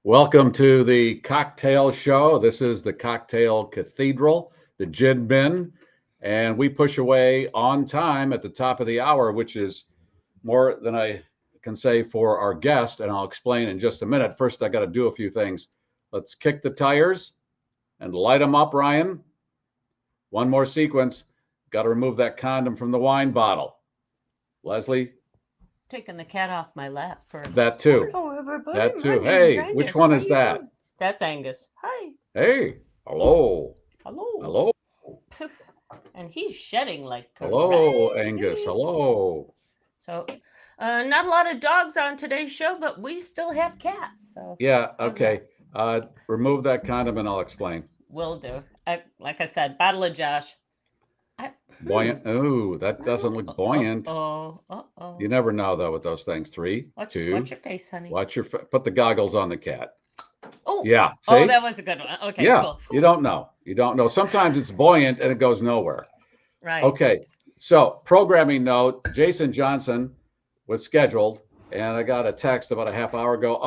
Welcome to the cocktail show. This is the Cocktail Cathedral, the Gin Bin, and we push away on time at the top of the hour, which is more than I can say for our guest, and I'll explain in just a minute. First, I got to do a few things. Let's kick the tires and light them up, Ryan. One more sequence. Got to remove that condom from the wine bottle. Leslie? Taking the cat off my lap for that too. Hello, everybody. That too. Hey, which one is that? That's Angus. Hi. Hey, hello. Hello. And he's shedding like crazy. Hello, Angus. Hello. So, not a lot of dogs on today's show, but we still have cats. So yeah. Okay. Remove that condom and I'll explain. Will do. Like I said, bottle of Josh. Buoyant. Ooh, that doesn't look buoyant. Uh-oh. You never know though with those things. 3, 2. Watch your face, honey. Put the goggles on the cat. Oh. Yeah. See? Oh, that was a good one. Okay. Yeah. Cool. You don't know. Sometimes it's buoyant and it goes nowhere. Right. Okay. So programming note: Jason Johnson was scheduled, and I got a text about a half hour ago.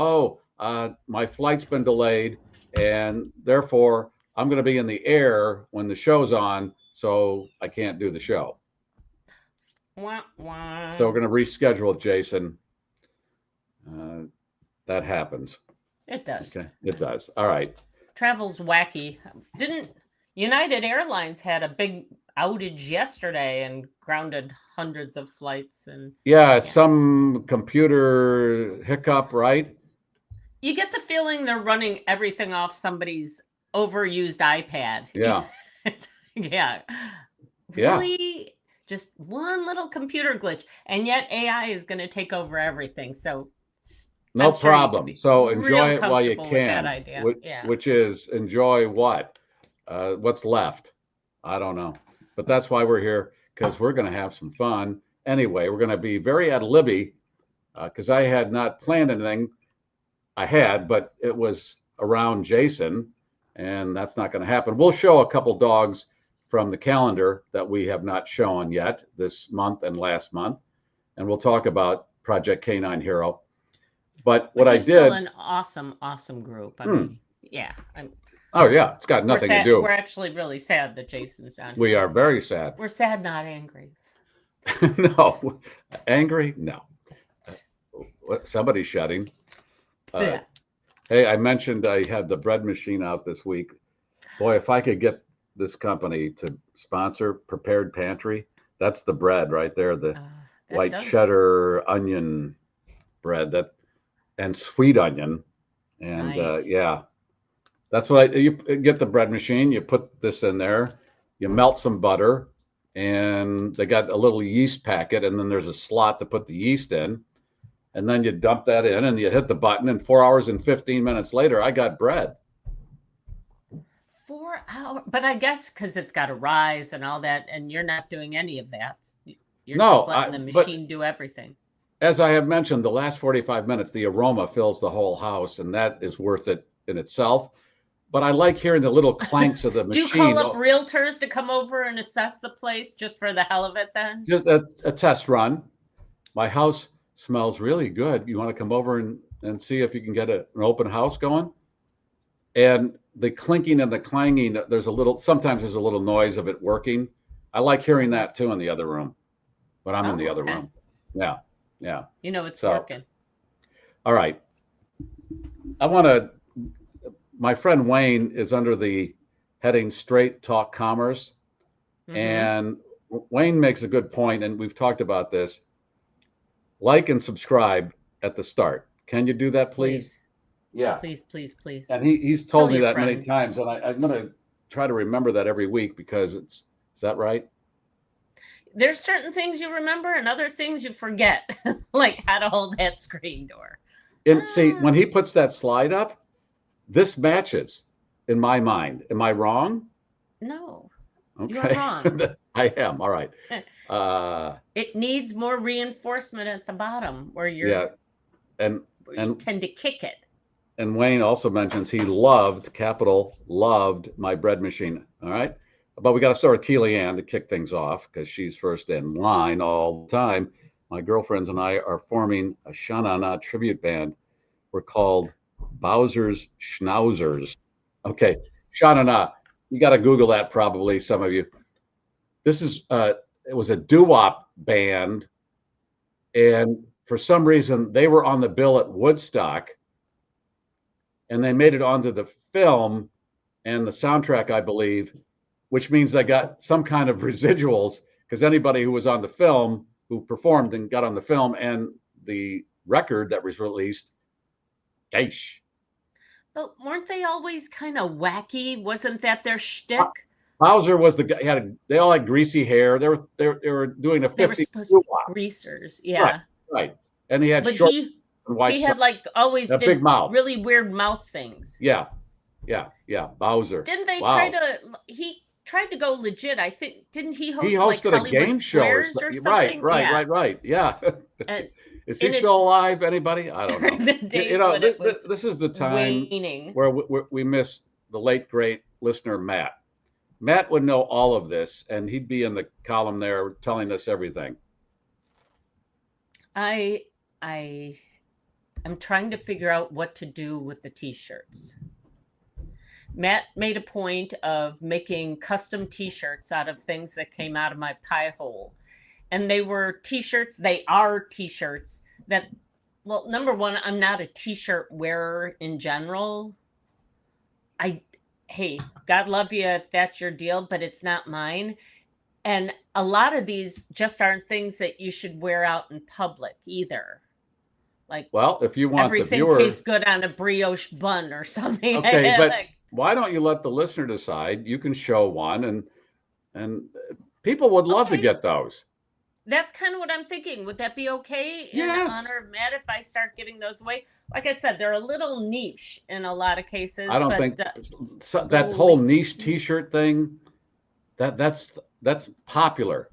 Oh, my flight's been delayed, and therefore I'm going to be in the air when the show's on. So I can't do the show. Wah, wah. So we're going to reschedule it, Jason. That happens. It does. Okay, it does. All right. Travel's wacky. Didn't United Airlines had a big outage yesterday and grounded hundreds of flights and some computer hiccup, right? You get the feeling they're running everything off somebody's overused iPad. Yeah. Yeah. Really? Just one little computer glitch. And yet AI is going to take over everything. So no problem. So enjoy it while you can. Idea. Which is enjoy what? What's left? I don't know. But that's why we're here, because we're going to have some fun. Anyway, we're going to be very ad libby, because I had not planned anything. I had, but it was around Jason, and that's not going to happen. We'll show a couple dogs from the calendar that we have not shown yet this month and last month, and we'll talk about Project Canine Hero. But what I did, still an awesome group. I mean, yeah. Oh yeah, it's got nothing to do. We're actually really sad that Jason's down here. We are very sad. We're sad, not angry. No, angry? No. Somebody's shutting. Yeah. Hey, I mentioned I had the bread machine out this week. Boy, if I could get this company to sponsor Prepared Pantry, that's the bread right there, the white cheddar onion bread and sweet onion. And nice. That's what you get the bread machine, you put this in there, you melt some butter, and they got a little yeast packet, and then there's a slot to put the yeast in. And then you dump that in and you hit the button, and 4 hours and 15 minutes later, I got bread. 4 hours? But I guess because it's got to rise and all that, and you're not doing any of that. You're just letting the machine do everything. As I have mentioned, the last 45 minutes, the aroma fills the whole house, and that is worth it in itself. But I like hearing the little clanks of the machine. Do you call up realtors to come over and assess the place just for the hell of it then? Just a test run. My house smells really good. You want to come over and see if you can get an open house going? And the clinking and the clanging, sometimes there's a little noise of it working. I like hearing that too in the other room, but I'm in the other room. Yeah. You know it's working. All right. My friend Wayne is under the heading Straight Talk Commerce. Mm-hmm. And Wayne makes a good point, and we've talked about this. Like and subscribe at the start. Can you do that, please? Yeah. Please. And he's told me that many times, and I'm going to try to remember that every week, because is that right? There's certain things you remember and other things you forget, like how to hold that screen door. And see, when he puts that slide up, this matches in my mind. Am I wrong? No. Okay. You're wrong. I am. All right. It needs more reinforcement at the bottom where you tend to kick it. And Wayne also mentions he loved my bread machine. All right. But we got to start with Keely-Ann to kick things off, because she's first in line all the time. My girlfriends and I are forming a Shaana tribute band. We're called Bowser's Schnauzers. Okay, Shaana, you got to Google that probably, some of you. This is, it was a doo-wop band, and for some reason they were on the bill at Woodstock, and they made it onto the film and the soundtrack, I believe, which means I got some kind of residuals, because anybody who was on the film, who performed and got on the film and the record that was released, yeesh. But weren't they always kind of wacky? Wasn't that their shtick? Bowser was the guy. They all had greasy hair. They were doing a 50s. They were supposed to be greasers, yeah. Right. And he had but short and white. He had like always did big mouth. Really weird mouth things. Yeah. Bowser. Didn't they try to? He tried to go legit. I think didn't he host? He hosted like a game show or something? Right. Yeah. Is he still alive? Anybody? I don't know. This is the time where we miss the late great listener Matt. Matt would know all of this, and he'd be in the column there telling us everything. I am trying to figure out what to do with the T-shirts. Matt made a point of making custom T-shirts out of things that came out of my pie hole. And they were T-shirts. They are T-shirts that, well, number one, I'm not a T-shirt wearer in general. Hey, God love you if that's your deal, but it's not mine. And a lot of these just aren't things that you should wear out in public either. Like, well, if you want everything tastes good on a brioche bun or something. Okay, but why don't you let the listener decide? You can show one, and people would love to get those. That's kind of what I'm thinking. Would that be okay in honor of Matt if I start giving those away? Like I said, they're a little niche in a lot of cases. I don't think that whole niche T-shirt thing, that's popular.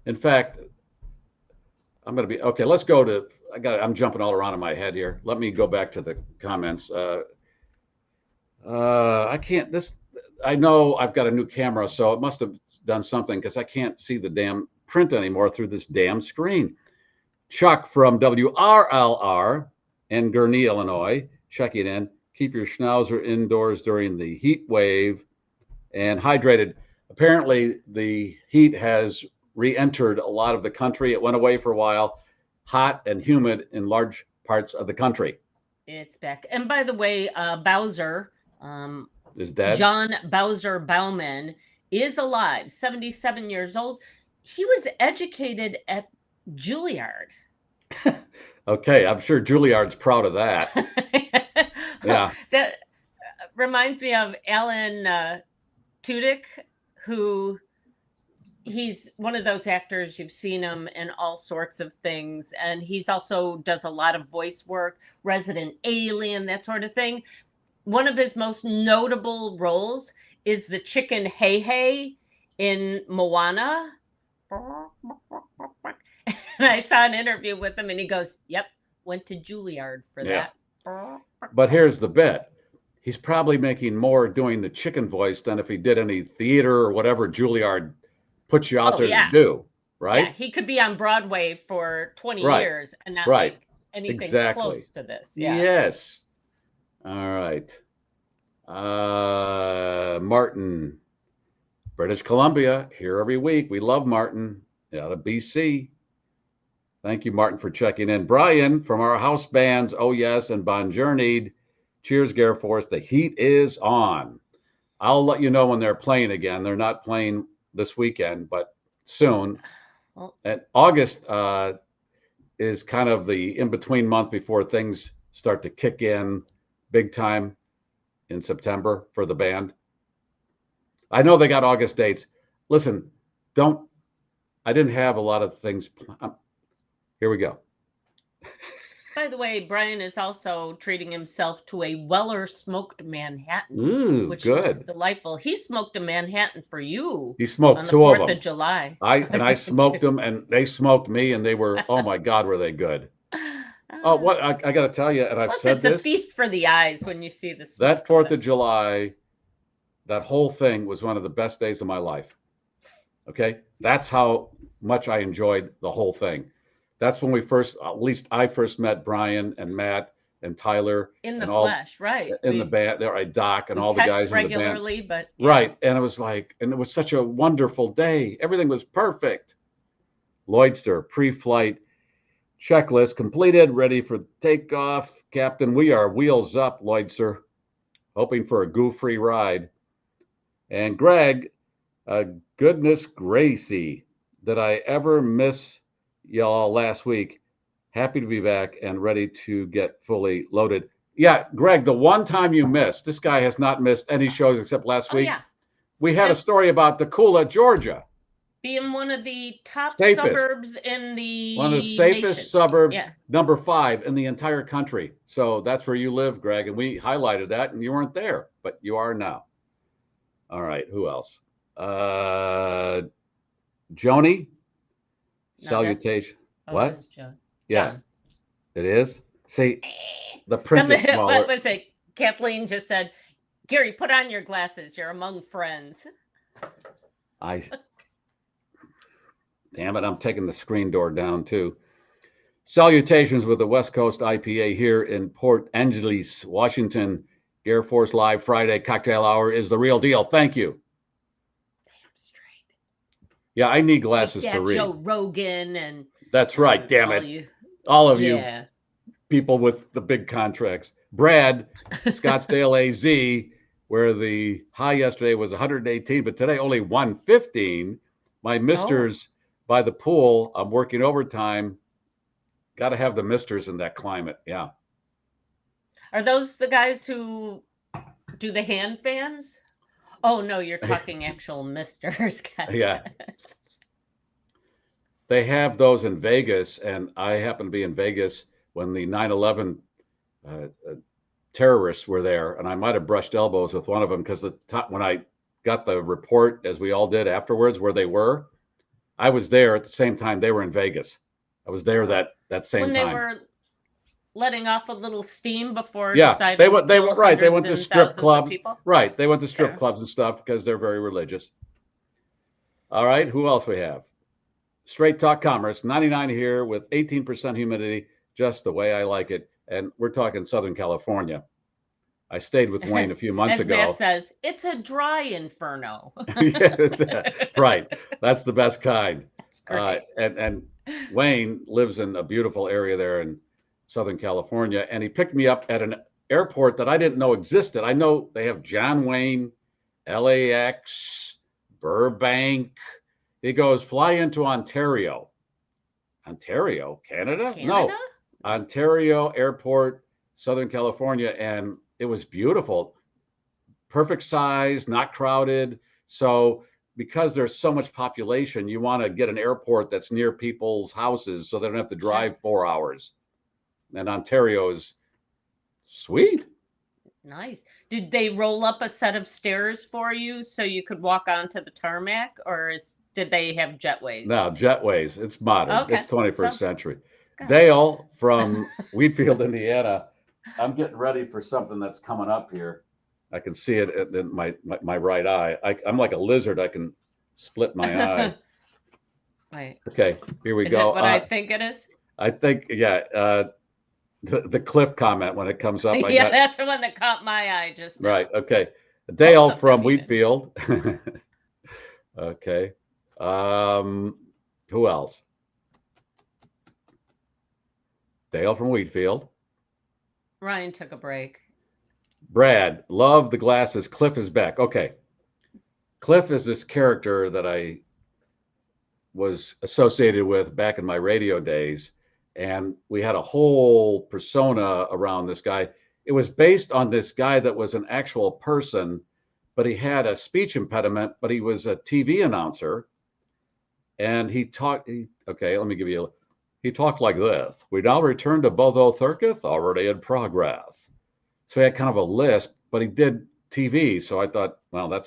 In fact, I'm going to be okay. Let's go to. I'm jumping all around in my head here. Let me go back to the comments. I can't. I know I've got a new camera, so it must have done something, because I can't see the damn print anymore through this damn screen. Chuck from WRLR in Gurnee, Illinois, checking in. Keep your schnauzer indoors during the heat wave and hydrated. Apparently, the heat has re-entered a lot of the country. It went away for a while, hot and humid in large parts of the country. It's back. And by the way, Bowser is dead. John Bowser Bauman is alive, 77 years old. He was educated at Juilliard. Okay, I'm sure Juilliard's proud of that. Yeah. That reminds me of Alan Tudyk, who he's one of those actors, you've seen him in all sorts of things, and he's also does a lot of voice work, Resident Alien, that sort of thing. One of his most notable roles is the chicken Hey Hey in Moana. And I saw an interview with him, and he goes, "Yep, went to Juilliard for that." But here's the bit. He's probably making more doing the chicken voice than if he did any theater or whatever Juilliard puts you out there to do, right? Yeah, he could be on Broadway for 20 years and not make anything close to this. Yeah. Yes. All right. Martin, British Columbia, here every week. We love Martin out of BC. Thank you, Martin, for checking in. Brian from our house bands, Oh Yes, and Bon Journeyed. Cheers, GarrForce. The heat is on. I'll let you know when they're playing again. They're not playing this weekend, but soon. And August is kind of the in-between month before things start to kick in big time in September for the band. I know they got August dates. Listen, I didn't have a lot of things. Here we go. By the way, Brian is also treating himself to a Weller smoked Manhattan, which looks delightful. He smoked a Manhattan for you. He smoked on the two 4th of them. Of July. I smoked them, and they smoked me, and they were, oh my God, were they good. Oh, what I got to tell you, and I've said this. It's a feast for the eyes when you see this. That 4th of July, that whole thing was one of the best days of my life. Okay? That's how much I enjoyed the whole thing. That's when at least I first met Brian and Matt and Tyler in the and all flesh, right? in the band. There, Doc and We all the text guys in the band. regularly, but Right. And it was and it was such a wonderful day. Everything was perfect. Lloydster, pre-flight checklist completed, ready for takeoff. Captain, we are wheels up, Lloydster. Hoping for a goo-free ride. And Greg, goodness gracie, did I ever miss y'all last week? Happy to be back and ready to get fully loaded. Yeah, Greg, the one time you missed, this guy has not missed any shows except last week. Yeah. We had a story about Tacoola, Georgia. Being one of the top safest. Suburbs in the one of the safest nation. Suburbs, number 5 in the entire country. So that's where you live, Greg. And we highlighted that and you weren't there, but you are now. All right. Who else? Joanie? No, Salutation. What? John. Yeah. John. It is? See, the print is smaller. What was it? Kathleen just said, Garry, put on your glasses. You're among friends. Damn it, I'm taking the screen door down too. Salutations with the West Coast IPA here in Port Angeles, Washington. GarrForce Live Friday cocktail hour is the real deal. Thank you. Damn straight. Yeah, I need glasses to read. Joe Rogan and that's right. Damn it, all of you people with the big contracts. Brad, Scottsdale, AZ, where the high yesterday was 118, but today only 115. My misters by the pool. I'm working overtime. Got to have the misters in that climate. Yeah. Are those the guys who do the hand fans? Oh, no, you're talking actual misters. Gotcha. Yeah. They have those in Vegas, and I happened to be in Vegas when the 9/11 terrorists were there, and I might have brushed elbows with one of them because when I got the report, as we all did afterwards, where they were, I was there at the same time they were in Vegas. I was there that same time. When they were letting off a little steam before deciding they went right. They went to strip clubs. Right. They went to strip clubs and stuff because they're very religious. All right. Who else we have? Straight Talk Commerce, 99 here with 18% humidity, just the way I like it. And we're talking Southern California. I stayed with Wayne a few months ago. Matt says, it's a dry inferno. Right. That's the best kind. That's great. And Wayne lives in a beautiful area there in Southern California. And he picked me up at an airport that I didn't know existed. I know they have John Wayne, LAX, Burbank. He goes, fly into Ontario. Ontario, Canada? No. Ontario Airport, Southern California. And it was beautiful. Perfect size, not crowded. So because there's so much population, you want to get an airport that's near people's houses so they don't have to drive 4 hours. And Ontario is sweet. Nice. Did they roll up a set of stairs for you so you could walk onto the tarmac, or did they have jetways? No, jetways. It's modern. Okay. It's 21st century. Dale from Wheatfield, Indiana. I'm getting ready for something that's coming up here. I can see it in my right eye. I'm like a lizard. I can split my eye. Wait. Okay, here we go. Is it what I think it is? I think, yeah. The Cliff comment when it comes up. That's the one that caught my eye just now. Right. Okay. Dale from Wheatfield. Okay. Who else? Dale from Wheatfield. Ryan took a break. Brad, love the glasses. Cliff is back. Okay. Cliff is this character that I was associated with back in my radio days. And we had a whole persona around this guy. It was based on this guy that was an actual person, but he had a speech impediment, but he was a TV announcer. And he talked, okay, let me give you he talked like this. We now return to Botho Thurketh, already in progress. So he had kind of a lisp, but he did TV. So I thought, well,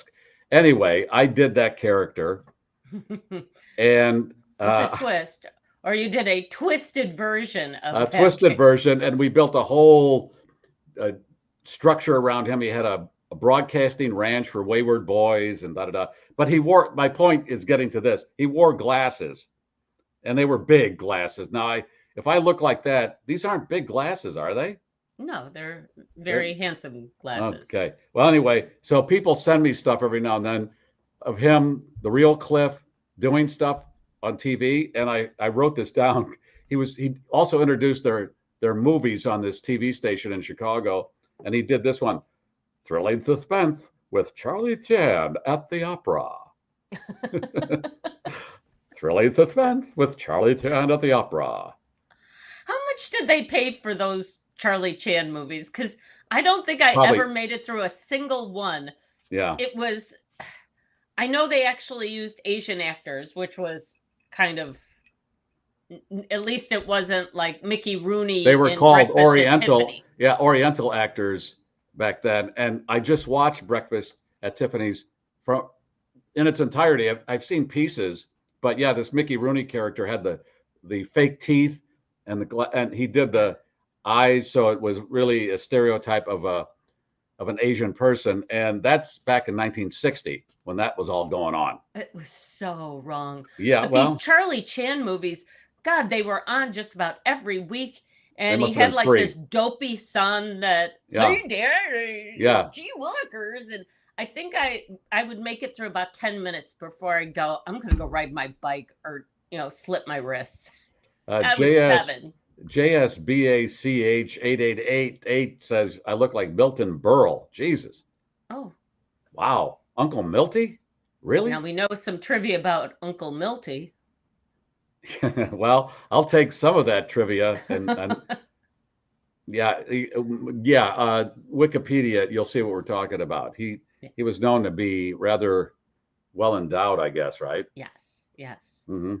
anyway, I did that character. And with a twist. Or you did a twisted version of a twisted version, and we built a whole structure around him. He had a broadcasting ranch for wayward boys and da-da-da. But my point is getting to this. He wore glasses, and they were big glasses. Now, if I look like that, these aren't big glasses, are they? No, they're very handsome glasses. Okay. Well, anyway, so people send me stuff every now and then of him, the real Cliff, doing stuff on TV, and I wrote this down. He also introduced their movies on this TV station in Chicago, and he did this one, Thrilling Suspense with Charlie Chan at the Opera. Thrilling Suspense with Charlie Chan at the Opera. How much did they pay for those Charlie Chan movies? Because I don't think I Probably. ever made it through a single one. Yeah. It was, I know they actually used Asian actors, which was kind of, at least it wasn't like Mickey Rooney. They were in called Breakfast at Oriental, Tiffany. yeah, Oriental actors back then. And I just watched Breakfast at Tiffany's from in its entirety. I've seen pieces, but yeah, this Mickey Rooney character had the fake teeth and he did the eyes, so it was really a stereotype of an Asian person, and that's back in 1960 when that was all going on. It was so wrong. Yeah, But well, these Charlie Chan movies, God, they were on just about every week. And he must have had been like free. this dopey son that, Yeah. hey, Dad, Yeah. gee willikers. And I think I would make it through about 10 minutes before I'd go, I'm going to go ride my bike or, slip my wrists. I was 7. JSBACH 8888 says I look like Milton Berle. Jesus. Oh. Wow. Uncle Milty? Really? Now we know some trivia about Uncle Milty. Well, I'll take some of that trivia and yeah, Wikipedia, you'll see what we're talking about. He was known to be rather well endowed, I guess, right? Yes. Mm-hmm.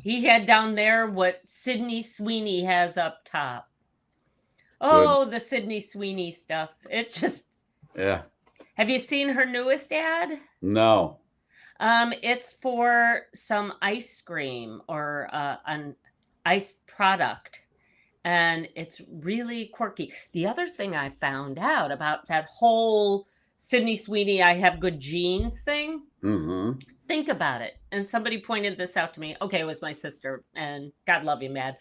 He had down there what Sydney Sweeney has up top. Oh, the Sydney Sweeney stuff. It just... Yeah. Have you seen her newest ad? No. It's for some ice cream or an iced product. And it's really quirky. The other thing I found out about that whole Sydney Sweeney, I have good genes thing. Mm-hmm. Think about it. And somebody pointed this out to me. Okay, it was my sister, and God love you, Mad.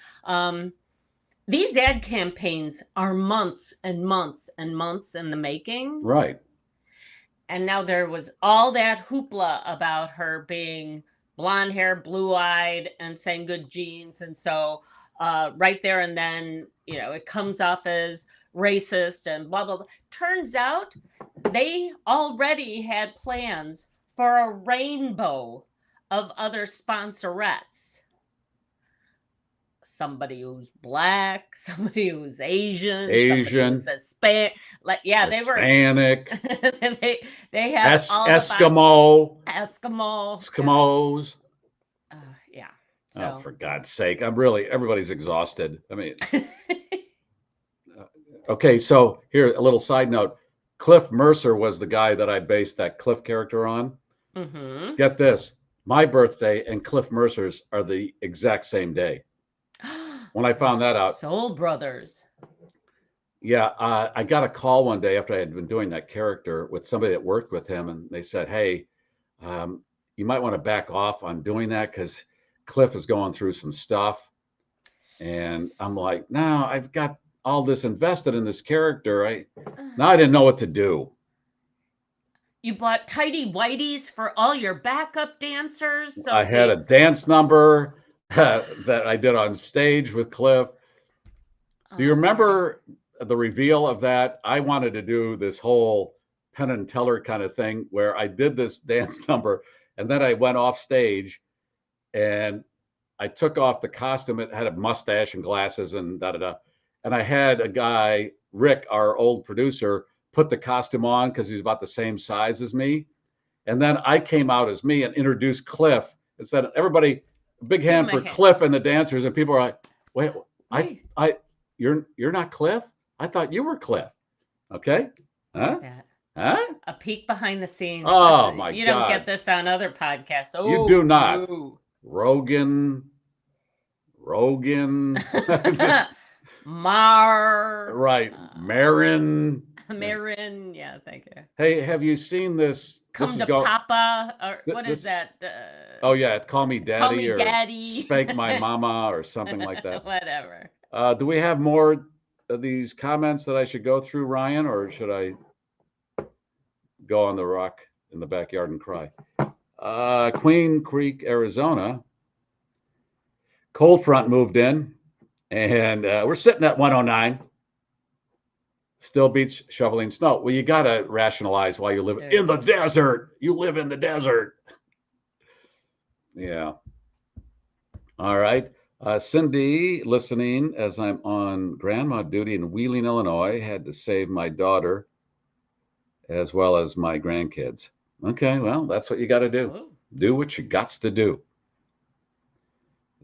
These ad campaigns are months and months and months in the making. Right. And now there was all that hoopla about her being blonde hair, blue-eyed, and saying good genes. And so right there and then, it comes off as racist and blah, blah, blah. Turns out they already had plans for a rainbow of other sponsorettes. Somebody who's black, somebody who's Asian, somebody who's Hispanic. They were Hispanic. they had all Eskimos. Yeah. So. Oh, for God's sake! Everybody's exhausted. I mean, okay. So here, a little side note: Cliff Mercer was the guy that I based that Cliff character on. Mm-hmm. Get this: my birthday and Cliff Mercer's are the exact same day. When I found that out, soul brothers. Yeah, I got a call one day after I had been doing that character with somebody that worked with him, and they said, "Hey, you might want to back off on doing that because Cliff is going through some stuff." And I'm like, "No, I've got all this invested in this character. I didn't know what to do." You bought tidy whities for all your backup dancers. So I had a dance number that I did on stage with Cliff. Do you remember the reveal of that? I wanted to do this whole Penn and Teller kind of thing where I did this dance number and then I went off stage and I took off the costume. It had a mustache and glasses and da-da-da. And I had a guy, Rick, our old producer, put the costume on because he's about the same size as me. And then I came out as me and introduced Cliff and said, "Everybody, big hand for Cliff and the dancers." And people are like, "Wait, you're not Cliff? I thought you were Cliff." Okay. Huh? A peek behind the sines. Oh, my God. You don't get this on other podcasts. Oh, you do not. Ooh. Rogan. Mar. Right. Marin. Marin. Yeah, thank you. Hey, have you seen this? Come to Papa. Or what is that? Oh, yeah. Call me Daddy. Call me Daddy. Spank my mama or something like that. Whatever. Do we have more these comments that I should go through, Ryan, or should I go on the rock in the backyard and cry? Queen Creek, Arizona. Cold front moved in, and we're sitting at 109. Still beats shoveling snow. Well, you got to rationalize why you live in the desert. You live in the desert. Yeah. All right. Cindy, listening as I'm on grandma duty in Wheeling, Illinois, had to save my daughter as well as my grandkids. Okay, well, that's what you got to do. Whoa. Do what you got to do.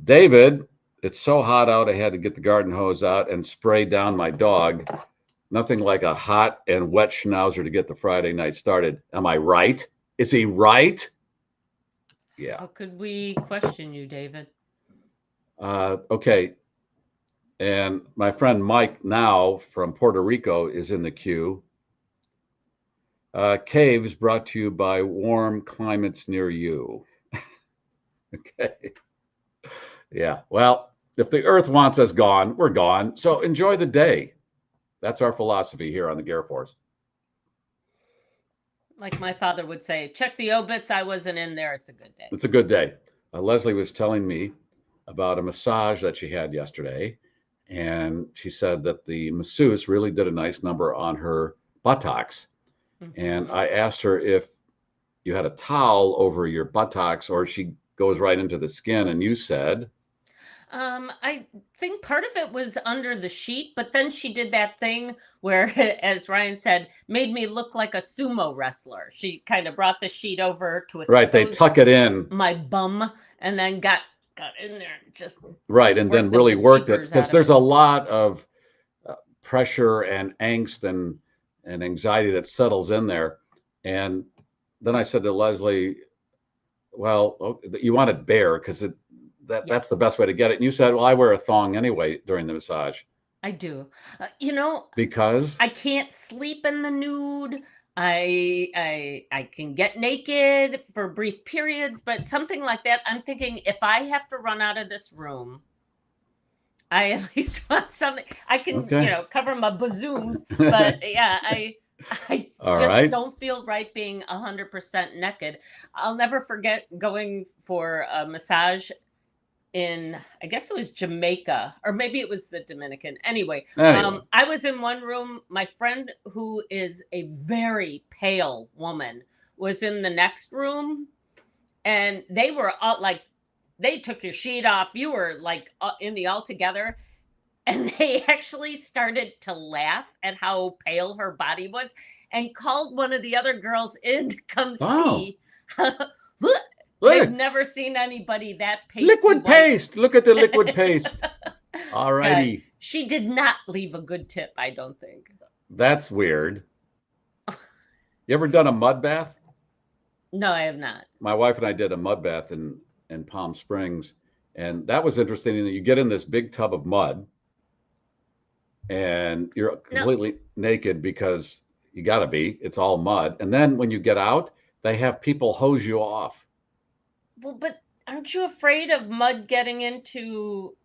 David, it's so hot out, I had to get the garden hose out and spray down my dog. Nothing like a hot and wet schnauzer to get the Friday night started. Am I right? Is he right? Yeah. How could we question you, David? Okay. And my friend Mike now from Puerto Rico is in the queue. Caves brought to you by warm climates near you. Okay. Yeah. Well, if the earth wants us gone, we're gone. So enjoy the day. That's our philosophy here on the GarrForce. Like my father would say, check the obits. I wasn't in there. It's a good day. It's a good day. Leslie was telling me about a massage that she had yesterday. And she said that the masseuse really did a nice number on her buttocks. Mm-hmm. And I asked her if you had a towel over your buttocks or she goes right into the skin. And you said... I think part of it was under the sheet, but then she did that thing where, as Ryan said, made me look like a sumo wrestler. She kind of brought the sheet over to expose right. They tuck it in my bum and then got in there and just right, and then really worked it because there's a lot of pressure and angst and anxiety that settles in there. And then I said to Leslie, "Well, you want it bare because that's the best way to get it." And you said, "Well, I wear a thong anyway during the massage." I do. Because I can't sleep in the nude. I can get naked for brief periods, but something like that, I'm thinking if I have to run out of this room, I at least want something. I can, cover my bazooms, but yeah, I just don't feel right being 100% naked. I'll never forget going for a massage in, I guess it was Jamaica, or maybe it was the Dominican. Anyway. I was in one room. My friend, who is a very pale woman, was in the next room, and they were all like, they took your sheet off. You were like in the all together, and they actually started to laugh at how pale her body was, and called one of the other girls in to come see. They've never seen anybody that pasty liquid white. Paste. Look at the liquid paste. All righty. She did not leave a good tip, I don't think. That's weird. You ever done a mud bath? No, I have not. My wife and I did a mud bath in Palm Springs, and that was interesting. You get in this big tub of mud, and you're completely naked because you got to be. It's all mud. And then when you get out, they have people hose you off. Well, but aren't you afraid of mud getting into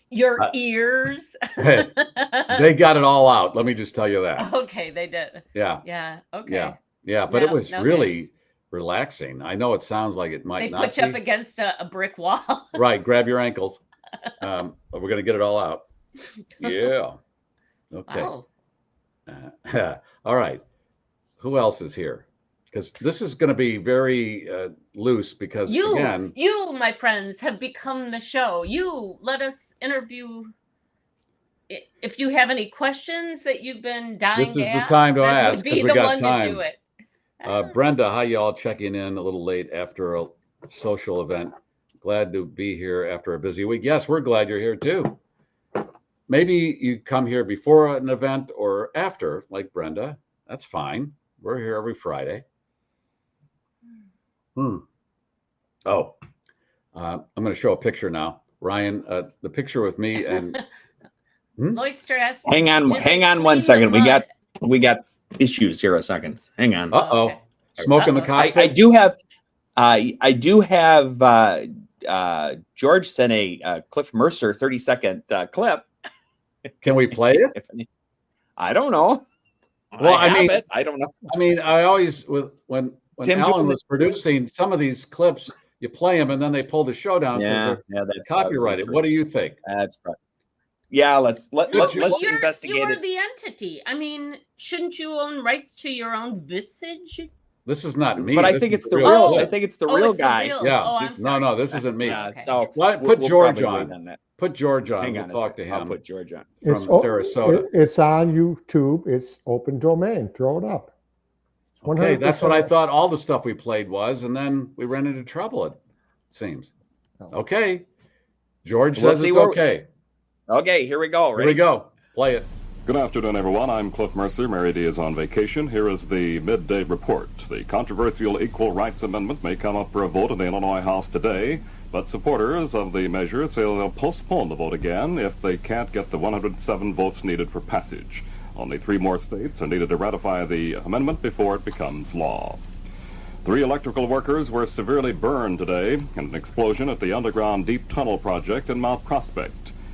your ears? They got it all out. Let me just tell you that. Okay, they did. Yeah. Yeah. Okay. Yeah. But it was really relaxing. I know it sounds like it might not be. They put you up against a brick wall. Right. Grab your ankles. We're going to get it all out. Yeah. Okay. Wow. All right. Who else is here? Because this is going to be very loose because, you, my friends, have become the show. You let us interview. If you have any questions that you've been dying to ask, this is the time to ask because we got time. To do it. Brenda, hi, y'all, checking in a little late after a social event. Glad to be here after a busy week. Yes, we're glad you're here too. Maybe you come here before an event or after, like Brenda. That's fine. We're here every Friday. Oh, I'm going to show a picture now. Ryan, the picture with me and Lloydster asked. Hang on 1 second. We got issues here a second. Hang on. Okay. Smoke in the cockpit. I do have George sent a Cliff Mercer 30-second clip. Can we play it? I don't know. Well, I mean, I don't know. I mean, I always when Tim Alan doing was producing some of these clips, you play them and then they pull the show down because they're that's copyrighted. What do you think? That's right. Yeah, let's investigate You're it. the entity. I mean, shouldn't you own rights to your own visage? This is not me. But I This think is it's the real. I clip. think it's the Oh, real it's the guy. real- Yeah. Oh, I'm sorry. No, this isn't me. Yeah. Okay. So Put George probably on. wait that. Put George on. Hang We'll on. talk to him. I'll put George on. From Sarasota. It's on YouTube. It's open domain. Throw it up. Okay, that's what I 100%. thought all the stuff we played was, and then we ran into trouble, it seems. Okay. George We'll says see it's where okay. Okay, here we go. Here Ready? we go. Play it. Good afternoon, everyone. I'm Cliff Mercer. Mary D is on vacation. Here is the midday report. The controversial Equal Rights Amendment may come up for a vote in the Illinois House today, but supporters of the measure say they'll postpone the vote again if they can't get the 107 votes needed for passage. Only 3 more states are needed to ratify the amendment before it becomes law. 3 electrical workers were severely burned today in an explosion at the underground deep tunnel project in Mount Prospect.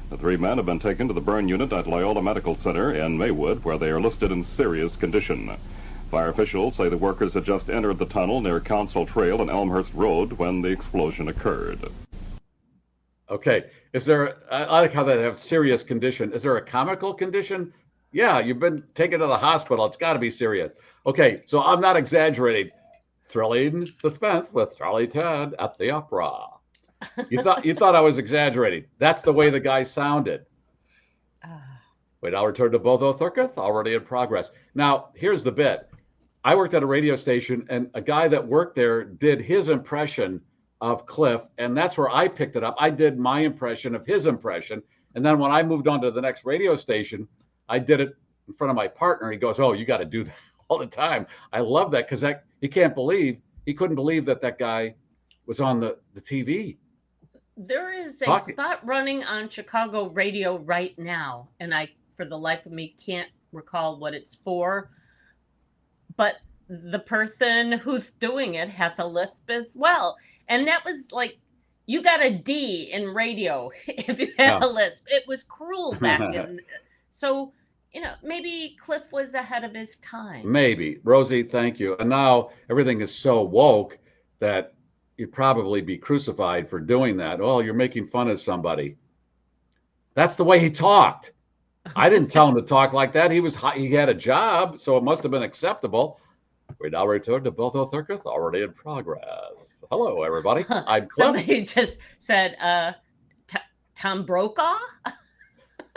The 3 men have been taken to the burn unit at Loyola Medical Center in Maywood, where they are listed in serious condition. Fire officials say the workers had just entered the tunnel near Council Trail and Elmhurst Road when the explosion occurred. Okay. I like how they have serious condition. Is there a comical condition? Yeah, you've been taken to the hospital. It's got to be serious. Okay, so I'm not exaggerating. Thrilling suspense with Charlie Ted at the opera. You thought I was exaggerating. That's the way the guy sounded. Wait, I'll return to Botho Thurketh, already in progress. Now, here's the bit. I worked at a radio station, and a guy that worked there did his impression of Cliff, and that's where I picked it up. I did my impression of his impression, and then when I moved on to the next radio station, I did it in front of my partner. He goes, "Oh, you got to do that all the time." I love that because he couldn't believe that guy was on the TV. There is a spot running on Chicago radio right now, and I, for the life of me, can't recall what it's for. But the person who's doing it has a lisp as well. And that was like, you got a D in radio if you had a lisp. It was cruel back in. So, maybe Cliff was ahead of his time. Maybe. Rosie, thank you. And now everything is so woke that you'd probably be crucified for doing that. Oh, you're making fun of somebody. That's the way he talked. I didn't tell him to talk like that. He had a job, so it must have been acceptable. We now return to Botho Thurketh, already in progress. Hello, everybody. I'm Cliff. Somebody just said, Tom Brokaw?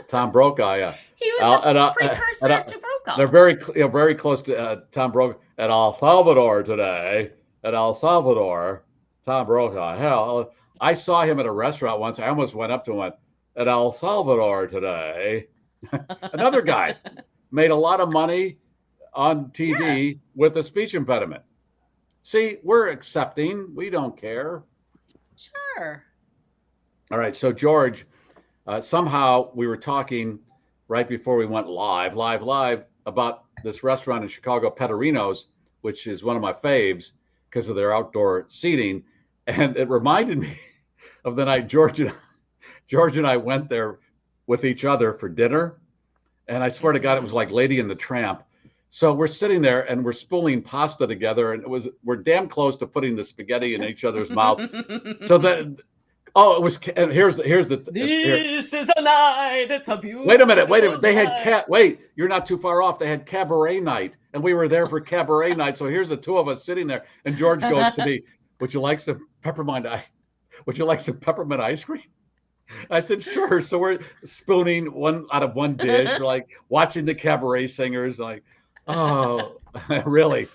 Tom Brokaw, yeah. He was a precursor to Brokaw. They're very close to Tom Brokaw at El Salvador today. At El Salvador, Tom Brokaw. Hell, I saw him at a restaurant once. I almost went up to him and went, at El Salvador today. Another guy made a lot of money on TV with a speech impediment. See, we're accepting. We don't care. Sure. All right. So, George, somehow we were talking right before we went live about this restaurant in Chicago, Pettorino's, which is one of my faves because of their outdoor seating. And it reminded me of the night George and I went there with each other for dinner. And I swear to God, it was like Lady and the Tramp. So we're sitting there and we're spooling pasta together, and we're damn close to putting the spaghetti in each other's mouth. So that, and here's the. This is a night. It's a beautiful. Wait a minute. They had you're not too far off. They had cabaret night, and we were there for cabaret night. So here's the 2 of us sitting there, and George goes to me, "Would you like some peppermint ice cream?" I said, "Sure." So we're spooning one out of one dish. We're like watching the cabaret singers, like, oh, really?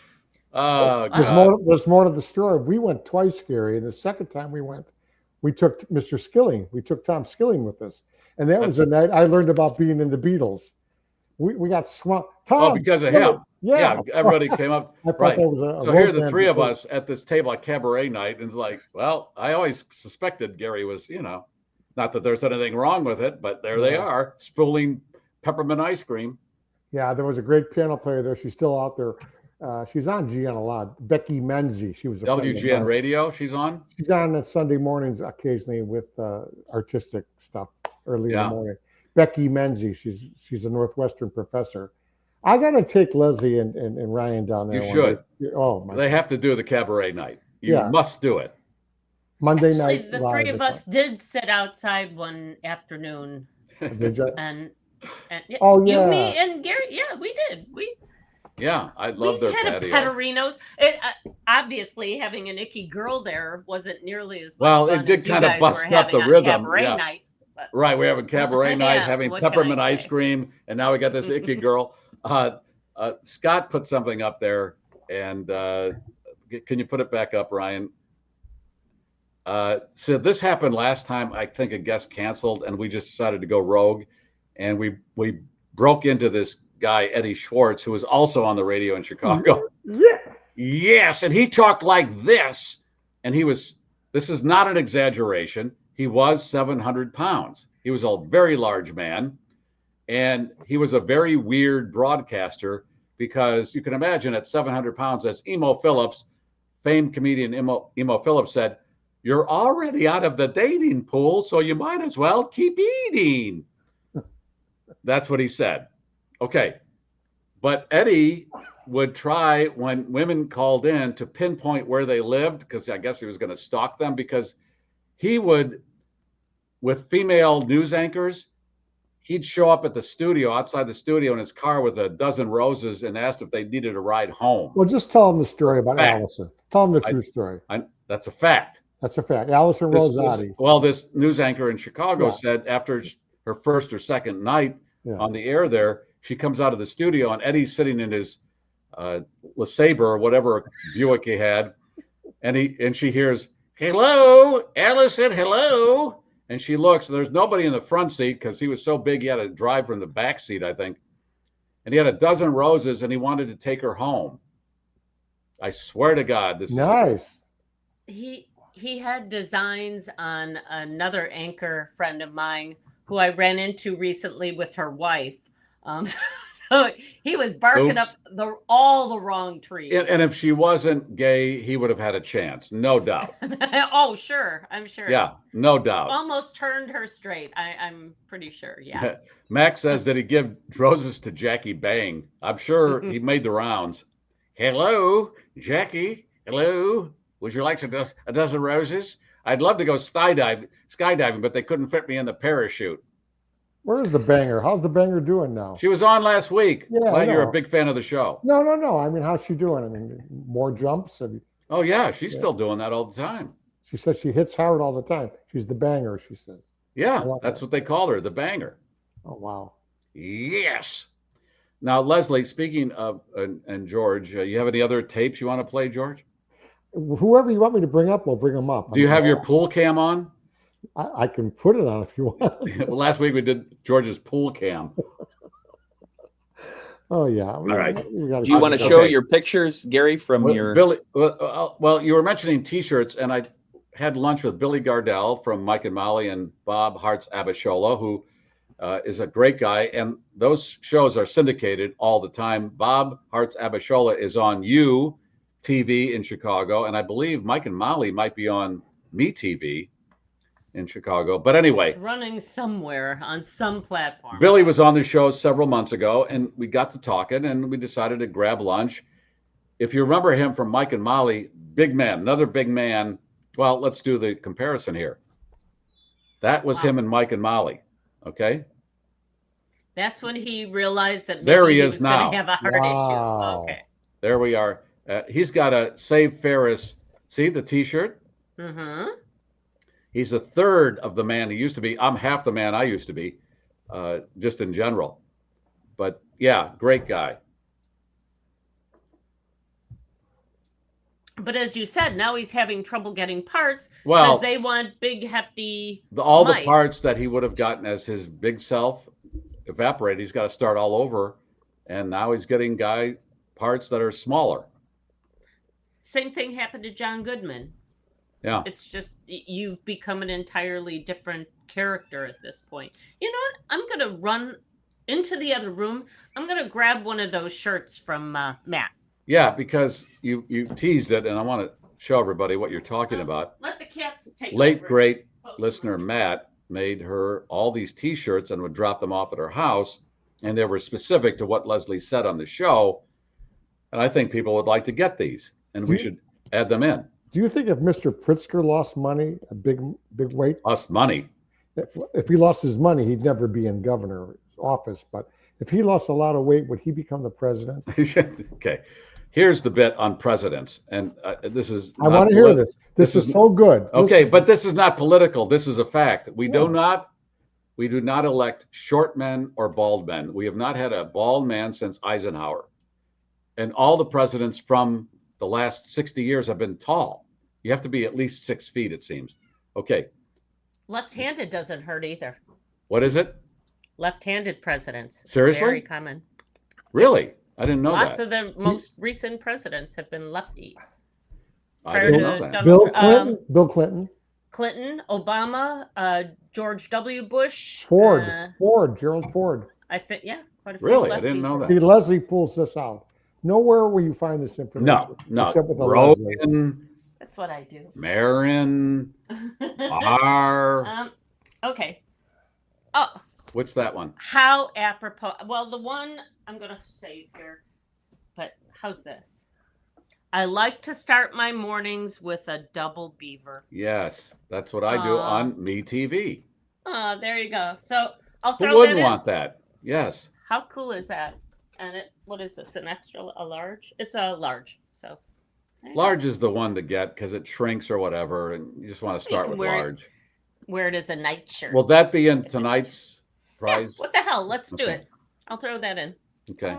Oh, there's more to the story. We went twice, Garry, and the second time we went, we took Mr. Skilling. We took Tom Skilling with us, and that was the night I learned about being in the Beatles. We got swamped. Tom, because of him. Yeah, everybody came up. I thought right. that was So here are the 3 of us at this table at cabaret night, and it's like, well, I always suspected Garry was, not that there's anything wrong with it, but there they are, spooling peppermint ice cream. Yeah, there was a great piano player there. She's still out there. She's on GN a lot. Becky Menzie. She was a WGN Radio. She's on. She's on Sunday mornings occasionally with artistic stuff early in the morning. Becky Menzie. She's a Northwestern professor. I got to take Leslie and Ryan down there. You should. Oh, my They have to do the cabaret night. You must do it. Monday Actually, night. the three of us did sit outside one afternoon. Did you? And Oh, yeah. you, me, and Garry. Yeah, we did. Yeah, I love their had patio. a Petterinos. Obviously, having an icky girl there wasn't nearly as much Well, fun it did as you kind of guys bust were up the having on rhythm. Cabaret Yeah. night. But, Right, we're having cabaret night, Yeah, having what can I peppermint ice say? cream, and now we got this icky girl. Scott put something up there, and can you put it back up, Ryan? So this happened last time. I think a guest canceled, and we just decided to go rogue, and we broke into this guy Eddie Schwartz, who was also on the radio in Chicago. Yeah. Yes, and he talked like this, and this is not an exaggeration. He was 700 pounds. He was a very large man, and he was a very weird broadcaster because you can imagine at 700 pounds, as Emo Phillips, famed comedian Emo Phillips said, "You're already out of the dating pool, so you might as well keep eating." That's what he said. Okay. But Eddie would try when women called in to pinpoint where they lived, because I guess he was going to stalk them, because he would, with female news anchors, he'd show up at the studio, outside the studio in his car with a dozen roses and asked if they needed a ride home. Well, just tell them the story about Fact. Allison. Tell them the true story. That's a fact. That's a fact. Allison Rose. This news anchor in Chicago said after her first or second night on the air there, she comes out of the studio and Eddie's sitting in his LeSabre or whatever Buick he had, and she hears, "Hello, Allison, hello." And she looks, and there's nobody in the front seat because he was so big he had to drive from the back seat, I think. And he had a dozen roses and he wanted to take her home. I swear to God, this nice. He had designs on another anchor friend of mine who I ran into recently with her wife. So he was barking up all the wrong trees. And if she wasn't gay, he would have had a chance, no doubt. Oh, sure. I'm sure. Yeah, no doubt. Almost turned her straight. I'm pretty sure. Yeah. Max says that he give roses to Jackie Bang. I'm sure he made the rounds. "Hello, Jackie. Hello. Would you like a dozen roses? I'd love to go skydiving, but they couldn't fit me in the parachute." Where's the banger? How's the banger doing now? She was on last week. Yeah, well, you're a big fan of the show. No. I mean, how's she doing? I mean, more jumps? Oh, yeah. She's still doing that all the time. She says she hits hard all the time. She's the banger, she says. Yeah, that's what they call her, the banger. Oh, wow. Yes. Now, Leslie, speaking of, and George, you have any other tapes you want to play, George? Whoever you want me to bring up, we'll bring them up. Do you have your pool cam on? I can put it on if you want. Well, last week we did George's pool cam. Oh, yeah. All right. Do you want to show your pictures, Garry, from your... Billy, well, you were mentioning T-shirts, and I had lunch with Billy Gardell from Mike and Molly and Bob Hartz-Abishola, who is a great guy. And those shows are syndicated all the time. Bob Hartz-Abishola is on TV in Chicago, and I believe Mike and Molly might be on MeTV in Chicago. But anyway, it's running somewhere on some platform. Billy was on the show several months ago, and we got to talking, and we decided to grab lunch. If you remember him from Mike and Molly, big man, another big man. Well, let's do the comparison here. That was him and Mike and Molly. Okay. That's when he realized that there he was is now. Going to have a heart issue. Okay. There we are. He's got a Save Ferris. See the T-shirt? Mm-hmm. He's a third of the man he used to be. I'm half the man I used to be, just in general. But yeah, great guy. But as you said, now he's having trouble getting parts because they want big, hefty. All the parts that he would have gotten as his big self evaporated. He's got to start all over, and now he's getting parts that are smaller. Same thing happened to John Goodman. Yeah. It's just you've become an entirely different character at this point. You know what? I'm going to run into the other room. I'm going to grab one of those shirts from Matt. Yeah, because you teased it, and I want to show everybody what you're talking about. Let the cats take Late over. great listener Matt made her all these T-shirts and would drop them off at her house, and they were specific to what Leslie said on the show. And I think people would like to get these, and we should add them in. Do you think if Mr. Pritzker lost money, a big weight, Lost money. if he lost his money, he'd never be in governor's office. But if he lost a lot of weight, would he become the president? Okay. Here's the bit on presidents, and this is. I want to hear this. This is so good. Okay, but this is not political. This is a fact. We do not elect short men or bald men. We have not had a bald man since Eisenhower, and all the presidents from the last 60 years have been tall. You have to be at least 6 feet, it seems. Okay. Left-handed doesn't hurt either. What is it? Left-handed presidents. Seriously? Very common. Really? I didn't know Lots that. of the most recent presidents have been lefties. I didn't know that. Bill Clinton, Clinton, Obama, George W. Bush, Gerald Ford. I think, yeah, quite a few. Really? I didn't know that. See, Leslie pulls this out. Nowhere will you find this information. No. Except with the Leslie. Rogan, That's what I do. Marin, Barr. Okay. Oh, What's that one? how apropos. Well, the one I'm going to save here, but how's this? I like to start my mornings with a double beaver. Yes, that's what I do on MeTV. Oh, there you go. So I'll Who throw wouldn't that in. want that? Yes. How cool is that? And what is this? A large? It's a large. So Large is the one to get because it shrinks or whatever, and you just want to start with large. Wear it as a night shirt. Will that be in tonight's prize? Yeah, what the hell? Let's do Okay. it. I'll throw that in. Okay.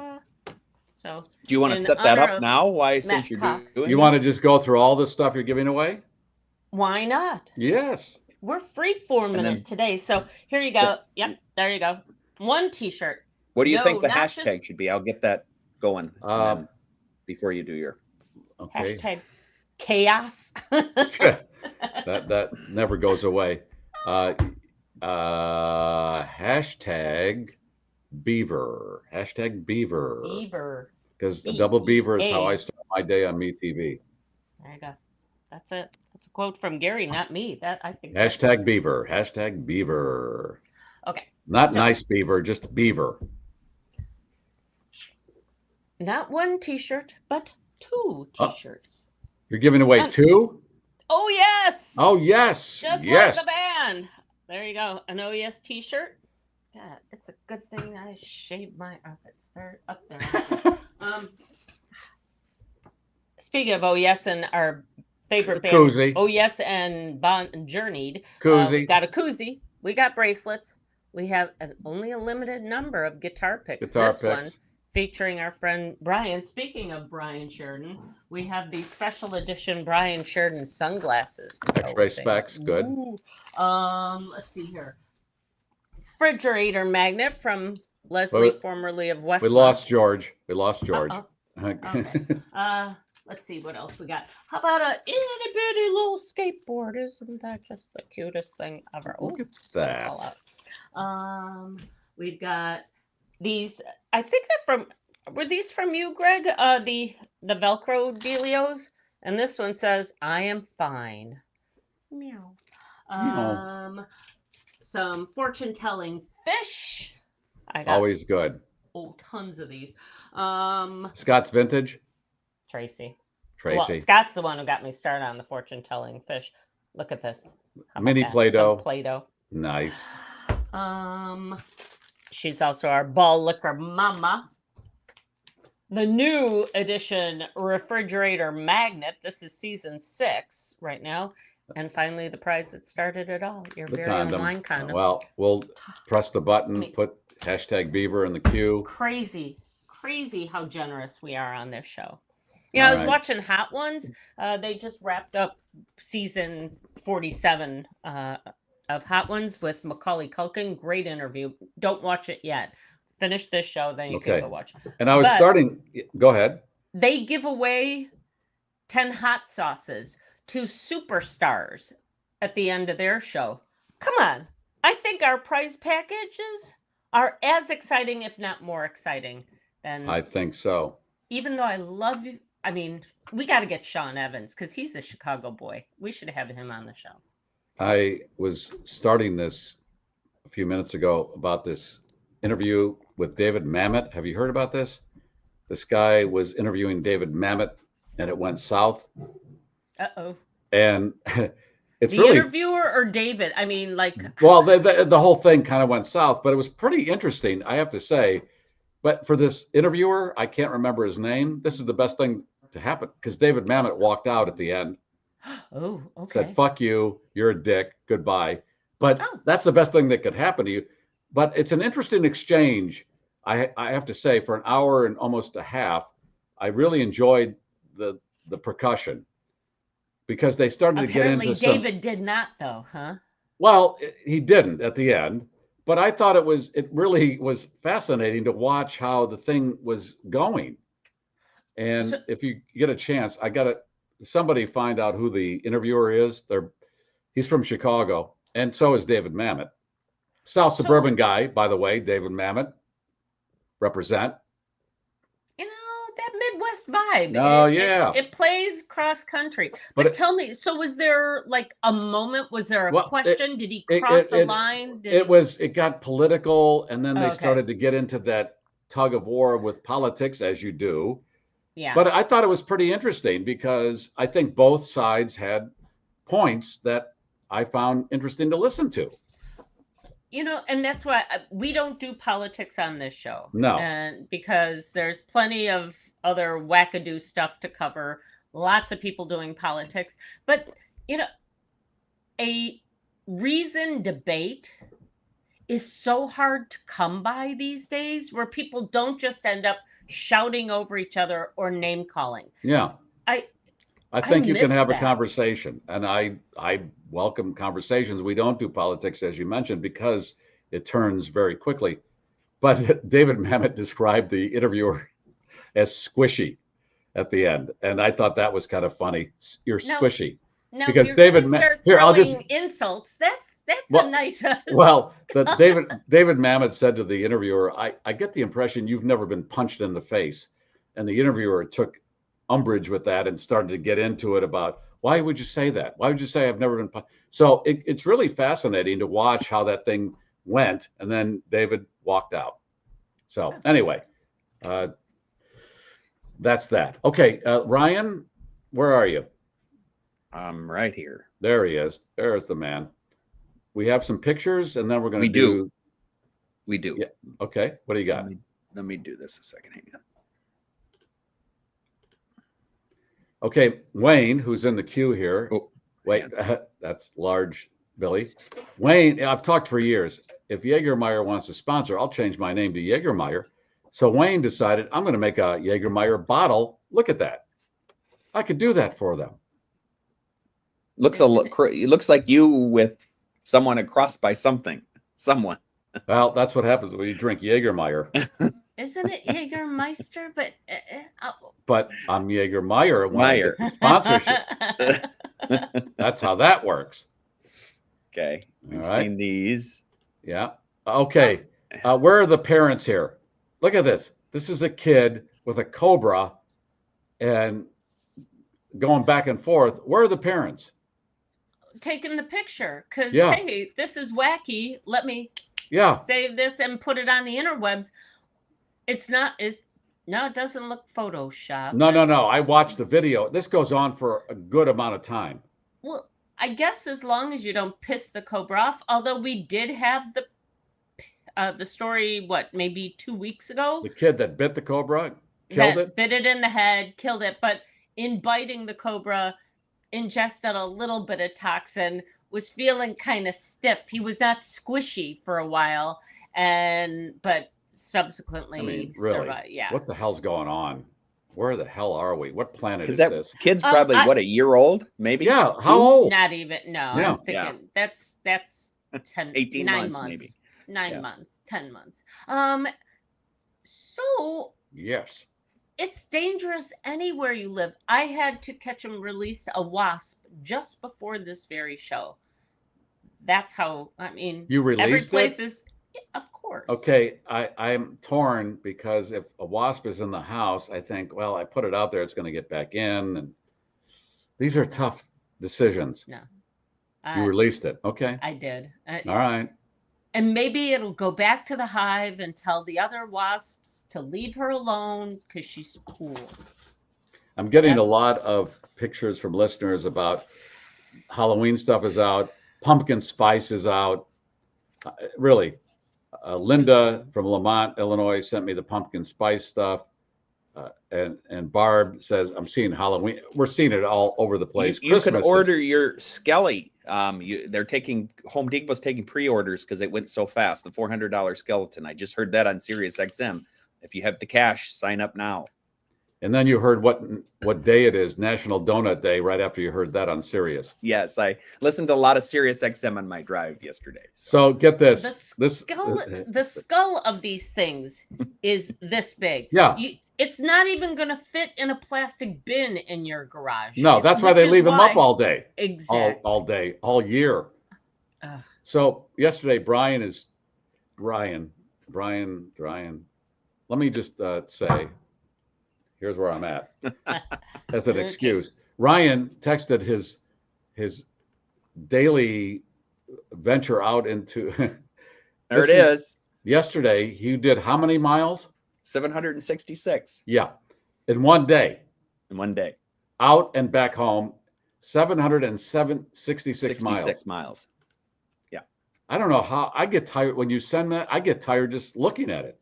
So Do you want to in set that honor up of now? Why, Matt since you're Cox. doing You it? want to just go through all the stuff you're giving away? why not? Yes. We're free-forming And then- it today. So here you go. Yep, there you go. One T-shirt. What do you No, think the not hashtag just- should be? I'll get that going and then before you do your. Okay. Hashtag chaos. that never goes away. Hashtag beaver. Hashtag beaver. Beaver. Because a double beaver is how B-E-A. I start my day on MeTV. There you go. That's it. That's a quote from Garry, not me. That I think. that's Hashtag beaver. Hashtag beaver. Okay. Not So- nice beaver, just beaver. Not one T-shirt, but two T-shirts. You're giving away Um, 2? Oh yes. Oh, yes. Just yes. like the band. There you go. An OES T-shirt. God, it's a good thing I shaved my armpits. They're up there. Speaking of OES and our favorite bands, Koozie. OES and Journeyed, Koozie. we got a koozie. We got bracelets. We have only a limited number of guitar picks. Guitar This one picks. featuring our friend Brian. Speaking of Brian Sheridan, we have the special edition Brian Sheridan sunglasses. X-ray specs, good. Ooh. Let's see here. Refrigerator magnet from Leslie, Well, formerly of West. We lost George. Uh-oh. Okay. Let's see what else we got. How about a itty bitty little skateboard? Isn't that just the cutest thing ever? Look Ooh, at that. fall out. We've got these. I think they're from. Were these from you, Greg? The Velcro dealios, and this one says, "I am fine." Meow. Meow. Some fortune telling fish. I got Always good. tons of these. Scott's Vintage. Tracy. Tracy. Well, Scott's the one who got me started on the fortune telling fish. Look at this. How about Mini that? Play-Doh. Some Play-Doh. Nice. She's also our ball liquor mama. The new edition refrigerator magnet. This is season 6 right now. And finally, the prize that started it all. Your The very own condom. wine condom. Well, we'll press the button, Me. put hashtag beaver in the queue. Crazy how generous we are on this show. Yeah, I was Alright. watching Hot Ones. They just wrapped up season 47 of Hot Ones with Macaulay Culkin. Great interview. Don't watch it yet. Finish this show, then you Okay. can go watch it. And I was But- starting. Go ahead. They give away 10 hot sauces to superstars at the end of their show. Come on. I think our prize packages are as exciting, if not more exciting, than I think so. even though I love you. I mean, we got to get Sean Evans because he's a Chicago boy. We should have him on the show. I was starting this a few minutes ago about this interview with David Mamet. Have you heard about this? This guy was interviewing David Mamet, and it went south. Uh-oh. And it's The really interviewer or David? I mean, like, well, the whole thing kind of went south, but it was pretty interesting, I have to say. But for this interviewer, I can't remember his name. This is the best thing to happen because David Mamet walked out at the end. oh, okay. Said, "Fuck you, you're a dick, goodbye." But Oh. that's the best thing that could happen to you. But it's an interesting exchange. I have to say, for an hour and almost a half, I really enjoyed the percussion because they started to get Apparently into some. David did not, though, huh? Well, he didn't at the end, but I thought it really was fascinating to watch how the thing was going. And So- if you get a chance, somebody find out who the interviewer is. He's from Chicago, and so is David Mamet. South So- suburban guy, by the way, David Mamet. Represent. You know, that Midwest vibe. Oh, yeah. It plays cross country. But But tell me, so was there like a moment? Was there a Well, question? Did he it- cross a it- line? It got political, and then they Okay. started to get into that tug of war with politics, as you do. Yeah. But I thought it was pretty interesting because I think both sides had points that I found interesting to listen to. You know, and that's why we don't do politics on this show. No. And because there's plenty of other wackadoo stuff to cover, lots of people doing politics. But, you know, a reasoned debate is so hard to come by these days where people don't just end up shouting over each other or name calling. Yeah. I think you can miss have a that. conversation, and I welcome conversations. We don't do politics, as you mentioned, because it turns very quickly. But David Mamet described the interviewer as squishy at the end, and I thought that was kind of funny. You're No. squishy. now Because if you're David gonna start here, I'll throwing just- insults. That's Well- a nice. Well, David Mamet said to the interviewer, I get the impression you've never been punched in the face. And the interviewer took umbrage with that and started to get into it about, why would you say that? Why would you say I've never been punched? So it's really fascinating to watch how that thing went. And then David walked out. So anyway, that's that. Okay, Ryan, where are you? I'm right here. There he is. There's the man. We have some pictures, and then we're going to We do. We do. Yeah. Okay, what do you got? Let me do this a second. Hang on. Okay, Wayne, who's in the queue here. Oh, Wait, that's large, Billy. Wayne, I've talked for years. If Jägermeier wants to sponsor, I'll change my name to Jägermeier. So Wayne decided I'm going to make a Jägermeier bottle. Look at that. I could do that for them. It looks like you with someone across by someone. Well, that's what happens when you drink Jägermeier. Isn't it Jägermeister? But But I'm Jägermeier when Meier. I get the sponsorship. That's how that works. Okay. We've All right. seen these. Yeah. Okay. Where are the parents here? Look at this. This is a kid with a cobra and going back and forth. Where are the parents? taking the picture because Yeah. hey, this is wacky. Let me Yeah. save this and put it on the interwebs. It's not. No, it doesn't look Photoshop. No. I watched the video. This goes on for a good amount of time. Well, I guess as long as you don't piss the cobra off. Although we did have the story, what, maybe 2 weeks ago, The kid that bit the cobra killed that it. bit it in the head, killed it. But in biting the cobra, ingested a little bit of toxin, was feeling kind of stiff. He was not squishy for a while, but subsequently I mean, really? survived. Yeah. What the hell's going on? Where the hell are we? What planet is Because that this? kid's probably I- what, a year old, maybe? Yeah. How old? Not even. No, Yeah. I'm thinking that's 10, 18 9 months, maybe. 9 Yeah. months, 10 months. So Yes. it's dangerous anywhere you live. I had to catch and release a wasp just before this very show. That's how, I mean, You every released place it? is, yeah, of course. Okay, I'm torn because if a wasp is in the house, I think, well, I put it out there, it's going to get back in, and these are tough decisions. No. You released it, okay? I did. All right. And maybe it'll go back to the hive and tell the other wasps to leave her alone because she's cool. I'm getting a lot of pictures from listeners about Halloween stuff is out. Pumpkin spice is out. Really. Linda from Lamont, Illinois sent me the pumpkin spice stuff. And Barb says, I'm seeing Halloween. We're seeing it all over the place. You can order your Skelly. They're taking, Home Depot's taking pre-orders because it went so fast. The $400 skeleton. I just heard that on Sirius XM. If you have the cash, sign up now. And then you heard what day it is, National Donut Day, right after you heard that on Sirius. Yes, I listened to a lot of Sirius XM on my drive yesterday. So get this. The skull of these things is this big. Yeah. It's not even going to fit in a plastic bin in your garage. No, that's why they leave them up all day. Exactly. All day, all year. So yesterday, Brian. Let me just say, here's where I'm at as an excuse. Ryan texted his daily venture out into. There it is. Yesterday, he did how many miles? 766. Yeah, in one day. In one day. Out and back home, 766 miles. 66 miles. Yeah. I don't know how I get tired when you send that. I get tired just looking at it.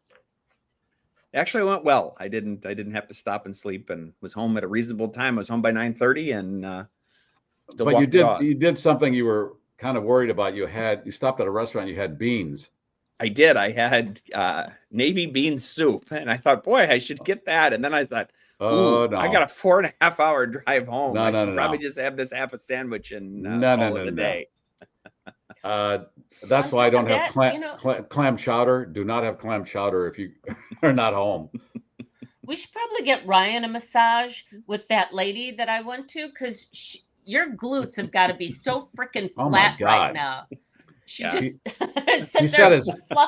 Actually, it went well. I didn't have to stop and sleep, and was home at a reasonable time. I was home by 9:30, and still. But you did something you were kind of worried about. You stopped at a restaurant. You had beans. I did. I had navy bean soup, and I thought, boy, I should get that. And then I thought, oh no, I got a 4.5 hour drive home. I should probably just have this half a sandwich and call it a day. That's why I don't have clam chowder. Do not have clam chowder if you are not home. We should probably get Ryan a massage with that lady that I went to, because your glutes have got to be so freaking flat right now. He said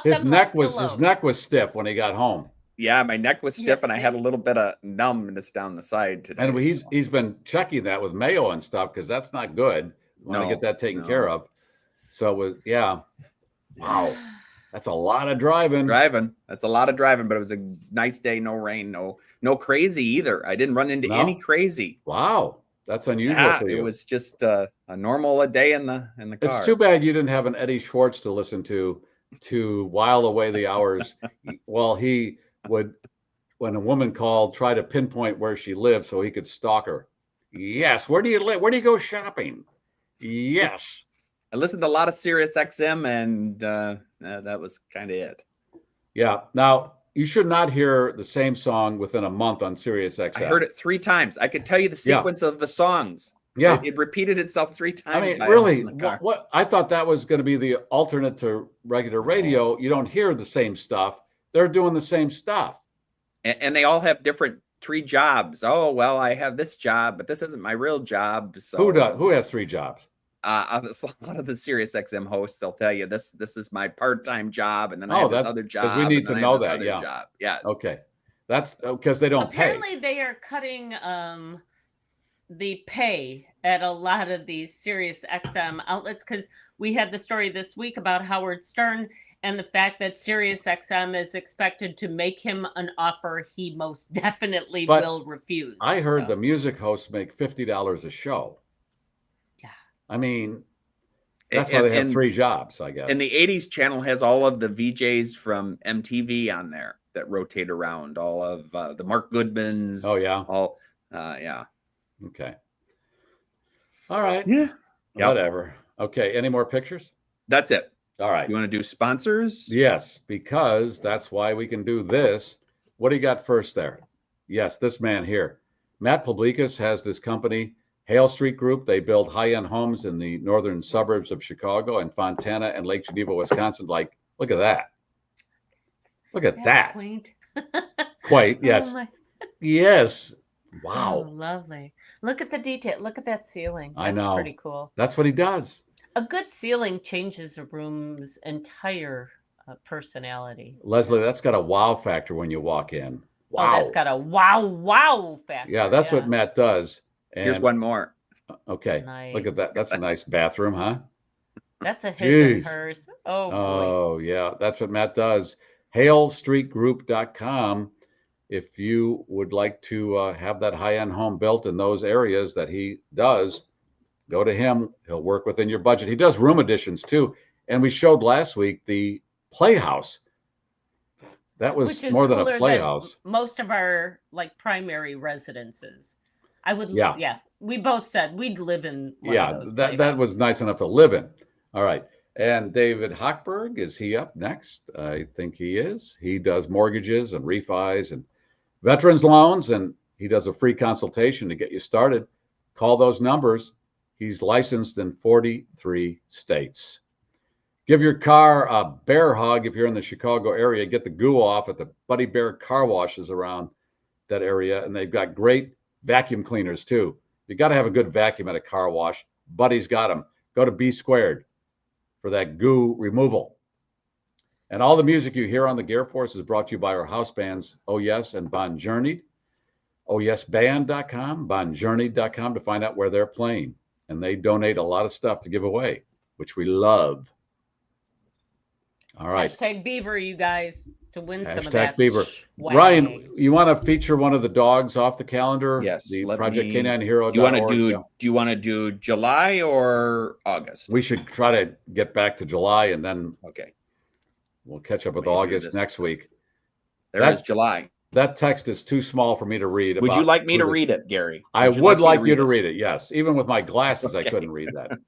his neck was stiff when he got home. Yeah, my neck was stiff, and I had a little bit of numbness down the side today. And he's been checking that with Mayo and stuff, because that's not good. We want to get that taken care of. So wow, that's a lot of driving. That's a lot of driving, but it was a nice day. No rain, no crazy either. I didn't run into any crazy. Wow. That's unusual for you. It was just a normal day in the car. It's too bad you didn't have an Eddie Schwartz to listen to while away the hours. Well, he would, when a woman called, try to pinpoint where she lived so he could stalk her. Yes. Where do you live? Where do you go shopping? Yes. I listened to a lot of Sirius XM, and that was kind of it. Yeah. Now, you should not hear the same song within a month on Sirius XM. I heard it 3 times. I could tell you the sequence of the songs. Yeah. It repeated itself 3 times. I mean, really, what I thought that was going to be the alternate to regular radio. You don't hear the same stuff. They're doing the same stuff. And they all have different 3 jobs. Oh, well, I have this job, but this isn't my real job. So who has 3 jobs? A lot of the Sirius XM hosts, they'll tell you this is my part-time job, and then I have this other job. We need to know that. Yeah. Job. Yes. Okay. That's because they don't pay. Apparently, they are cutting the pay at a lot of these Sirius XM outlets, because we had the story this week about Howard Stern and the fact that Sirius XM is expected to make him an offer he most definitely will refuse. I heard the music hosts make $50 a show. I mean, that's why they have 3 jobs, I guess. And the 80s channel has all of the VJs from MTV on there that rotate around. All of the Mark Goodmans. Oh, yeah. Yeah. Okay. All right. Yeah. Whatever. Okay. Any more pictures? That's it. All right. You want to do sponsors? Yes, because that's why we can do this. What do you got first there? Yes, this man here. Matt Publikas has this company, Hale Street Group. They build high-end homes in the northern suburbs of Chicago and Fontana and Lake Geneva, Wisconsin. Like, look at that. Look at that. Quaint. Quite, yes. Oh yes. Wow. Oh, lovely. Look at the detail. Look at that ceiling. That's I know. Pretty cool. That's what he does. A good ceiling changes a room's entire personality. Leslie, that's got a wow factor when you walk in. Wow. Oh, that's got a wow factor. Yeah, that's what Matt does. And here's one more. Okay. Nice. Look at that. That's a nice bathroom, huh? That's a his and hers. Oh, boy. Oh, yeah. That's what Matt does. HaleStreetGroup.com. If you would like to have that high-end home built in those areas that he does, go to him. He'll work within your budget. He does room additions too. And we showed last week the playhouse. That was more than a playhouse. Most of our like primary residences. Yeah. We both said we'd live in one of those that was nice enough to live in. All right. And David Hochberg, is he up next? I think he is. He does mortgages and refis and veterans loans, and he does a free consultation to get you started. Call those numbers. He's licensed in 43 states. Give your car a bear hug if you're in the Chicago area. Get the goo off at the Buddy Bear car washes around that area. And they've got great vacuum cleaners too. You got to have a good vacuum at a car wash. Buddy's got them. Go to B Squared for that goo removal. And all the music you hear on the GarrForce is brought to you by our house bands, Oh Yes and Bon Journey. OYesBand.com, BonJourney.com to find out where they're playing. And they donate a lot of stuff to give away, which we love. All right. Hashtag Beaver, you guys, to win some of Hashtag that. Beaver. Swag. Ryan, you want to feature one of the dogs off the calendar? Yes. The Project Canine Hero. Do you want to do July or August? We should try to get back to July, and then we'll catch up with August next week. There is July. That text is too small for me to read. Would you like me to read it, Gary? I would like you to read it, yes. Even with my glasses, I couldn't read that.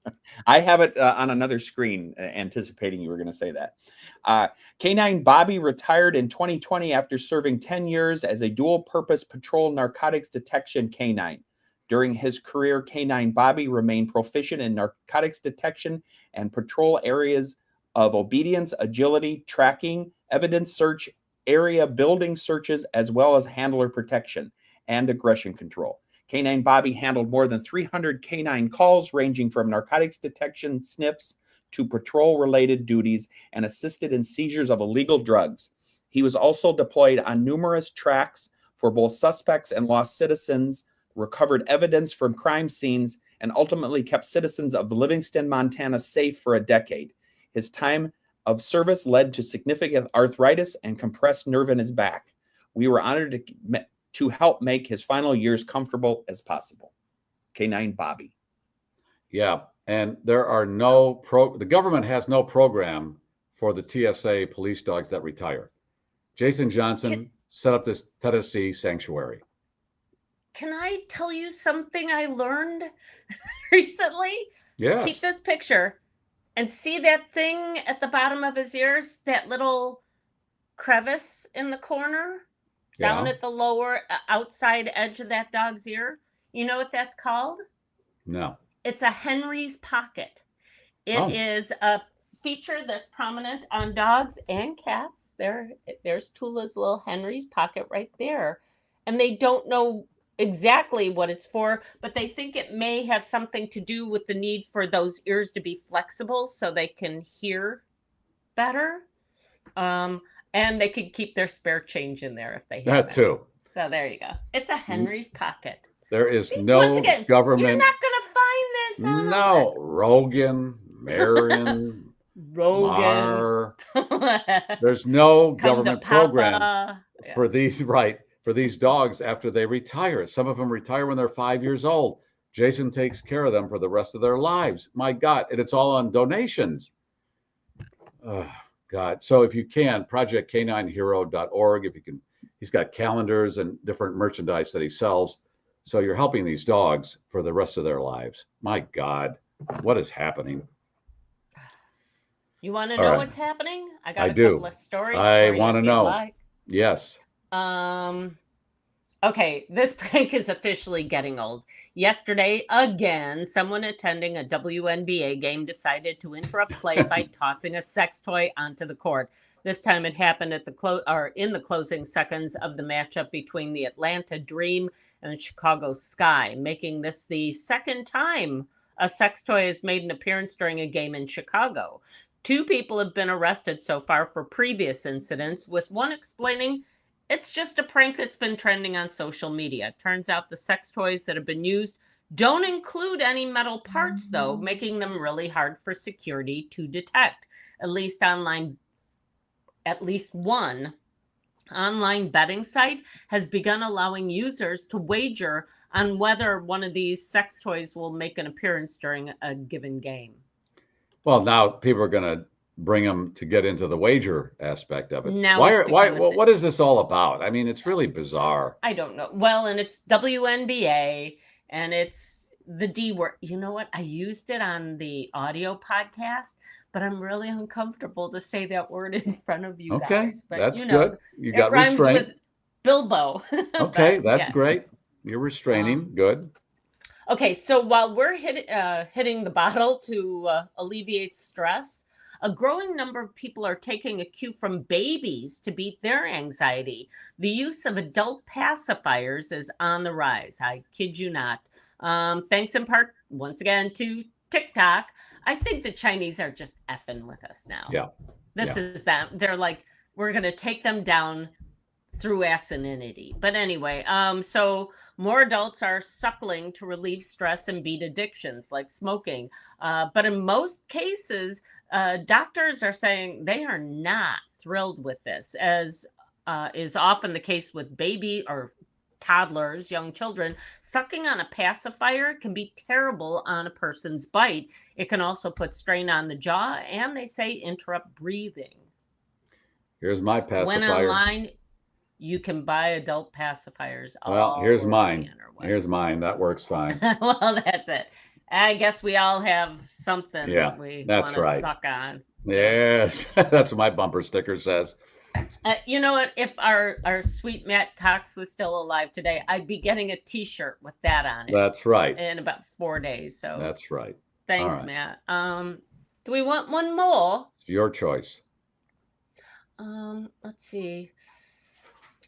I have it on another screen, anticipating you were going to say that. K9 Bobby retired in 2020 after serving 10 years as a dual-purpose patrol narcotics detection K9. During his career, K9 Bobby remained proficient in narcotics detection and patrol areas of obedience, agility, tracking, evidence search, area building searches, as well as handler protection and aggression control. K9 Bobby handled more than 300 K9 calls ranging from narcotics detection sniffs to patrol-related duties and assisted in seizures of illegal drugs. He was also deployed on numerous tracks for both suspects and lost citizens, recovered evidence from crime scenes, and ultimately kept citizens of Livingston, Montana safe for a decade. His time of service led to significant arthritis and compressed nerve in his back. We were honored to help make his final years comfortable as possible. K9 Bobby. Yeah, and there are the government has no program for the TSA police dogs that retire. Jason Johnson set up this Tennessee sanctuary. Can I tell you something I learned recently? Yeah. Keep this picture. And see that thing at the bottom of his ears, that little crevice in the corner, down at the lower outside edge of that dog's ear? You know what that's called? No. It's a Henry's pocket. It is a feature that's prominent on dogs and cats. There's Tula's little Henry's pocket right there. And they don't know exactly what it's for, but they think it may have something to do with the need for those ears to be flexible so they can hear better. And they could keep their spare change in there if they have that too. So there you go. It's a Henry's pocket. There is no government. You're not going to find this on Rogan, Marion, Rogan. There's no government program for these, for these dogs after they retire. Some of them retire when they're 5 years old. Jason takes care of them for the rest of their lives. My God, and it's all on donations. Oh, God. So if you can, projectk9hero.org. If you can, he's got calendars and different merchandise that he sells. So you're helping these dogs for the rest of their lives. My God, what is happening? You want to know what's happening? I got a couple of stories. I want to know. Yes. Okay, this prank is officially getting old. Yesterday, again, someone attending a WNBA game decided to interrupt play by tossing a sex toy onto the court. This time it happened at in the closing seconds of the matchup between the Atlanta Dream and the Chicago Sky, making this the second time a sex toy has made an appearance during a game in Chicago. 2 people have been arrested so far for previous incidents, with one explaining it's just a prank that's been trending on social media. Turns out the sex toys that have been used Don't include any metal parts, though, making them really hard for security to detect. At least one online betting site has begun allowing users to wager on whether one of these sex toys will make an appearance during a given game. Well, now people are going to bring them to get into the wager aspect of it. Now what is this all about? I mean, it's really bizarre. I don't know. Well, and it's WNBA and it's the D word. You know what? I used it on the audio podcast, but I'm really uncomfortable to say that word in front of you guys. But that's good. You got rhymes restraint. With Bilbo. Okay, that's great. You're restraining. Good. Okay, so while we're hitting the bottle to alleviate stress, a growing number of people are taking a cue from babies to beat their anxiety. The use of adult pacifiers is on the rise. I kid you not. Thanks in part, once again, to TikTok. I think the Chinese are just effing with us now. Yeah. This is them. They're like, we're going to take them down through asininity. But anyway, so more adults are suckling to relieve stress and beat addictions like smoking. But in most cases, doctors are saying they are not thrilled with this, as is often the case with baby or toddlers, young children. Sucking on a pacifier can be terrible on a person's bite. It can also put strain on the jaw, and they say interrupt breathing. Here's my pacifier. When online, you can buy adult pacifiers. Well, here's mine. Here's mine. That works fine. Well, that's it. I guess we all have something that we want to suck on. Yes, that's what my bumper sticker says. You know what? If our sweet Matt Cox was still alive today, I'd be getting a T-shirt with that on it. That's right. In about 4 days. So that's right. Thanks, right. Matt. Do we want one more? It's your choice. Let's see.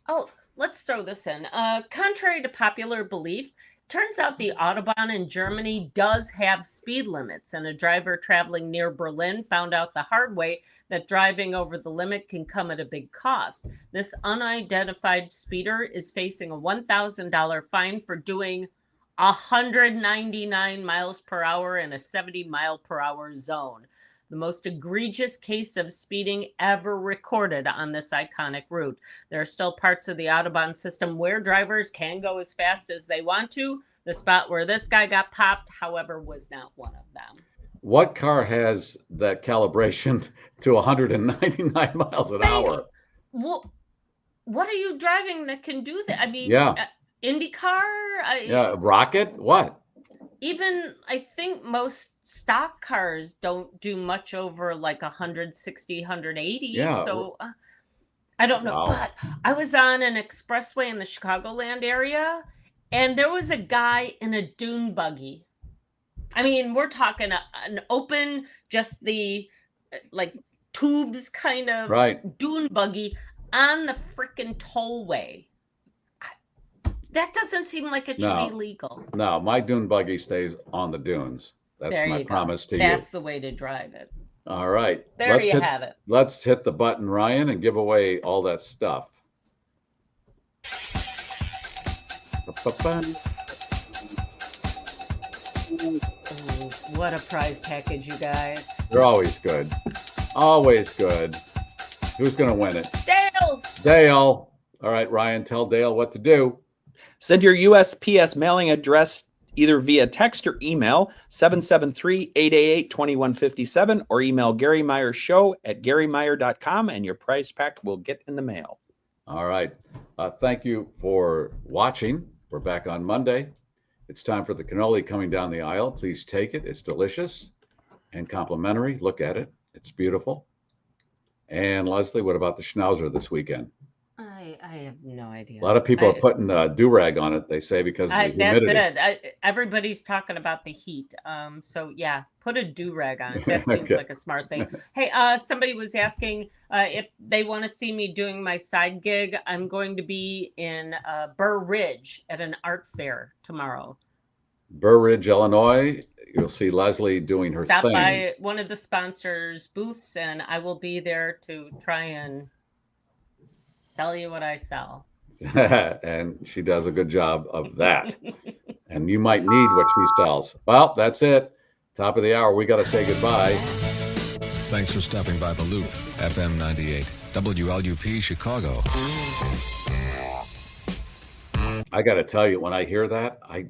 Oh, let's throw this in. Contrary to popular belief, turns out the Autobahn in Germany does have speed limits, and a driver traveling near Berlin found out the hard way that driving over the limit can come at a big cost. This unidentified speeder is facing a $1,000 fine for doing 199 miles per hour in a 70 mile per hour zone. The most egregious case of speeding ever recorded on this iconic route. There are still parts of the Autobahn system where drivers can go as fast as they want to. The spot where this guy got popped, however, was not one of them. What car has that calibration to 199 miles an hour? Well, what are you driving that can do that? I mean, IndyCar? Rocket? What? Even I think most stock cars don't do much over like 160, 180. Yeah. So I don't know. Wow. But I was on an expressway in the Chicagoland area, and there was a guy in a dune buggy. I mean, we're talking an open, just the like tubes kind of dune buggy on the freaking tollway. That doesn't seem like it should be legal. No, my dune buggy stays on the dunes. That's my promise to you. That's the way to drive it. All right. There you have it. Let's hit the button, Ryan, and give away all that stuff. Oh, what a prize package, you guys. They're always good. Always good. Who's going to win it? Dale! Dale. All right, Ryan, tell Dale what to do. Send your USPS mailing address either via text or email 773-888-2157 or email Garry Meier Show at GarryMeier.com and your prize pack will get in the mail. All right. Thank you for watching. We're back on Monday. It's time for the cannoli coming down the aisle. Please take it. It's delicious and complimentary. Look at it. It's beautiful. And Leslie, what about the schnauzer this weekend? I have no idea. A lot of people are putting do-rag on it, they say, because of the humidity. That's it. Everybody's talking about the heat. So, yeah, put a do-rag on it. That seems like a smart thing. Hey, somebody was asking if they want to see me doing my side gig. I'm going to be in Burr Ridge at an art fair tomorrow. Burr Ridge, Illinois. You'll see Leslie doing her thing. Stop by one of the sponsors' booths, and I will be there to try and sell you what I sell. And she does a good job of that. and you might need what she sells. Well, that's it. Top of the hour. We got to say goodbye. Thanks for stopping by The Loop, FM 98, WLUP Chicago. I got to tell you, when I hear that, I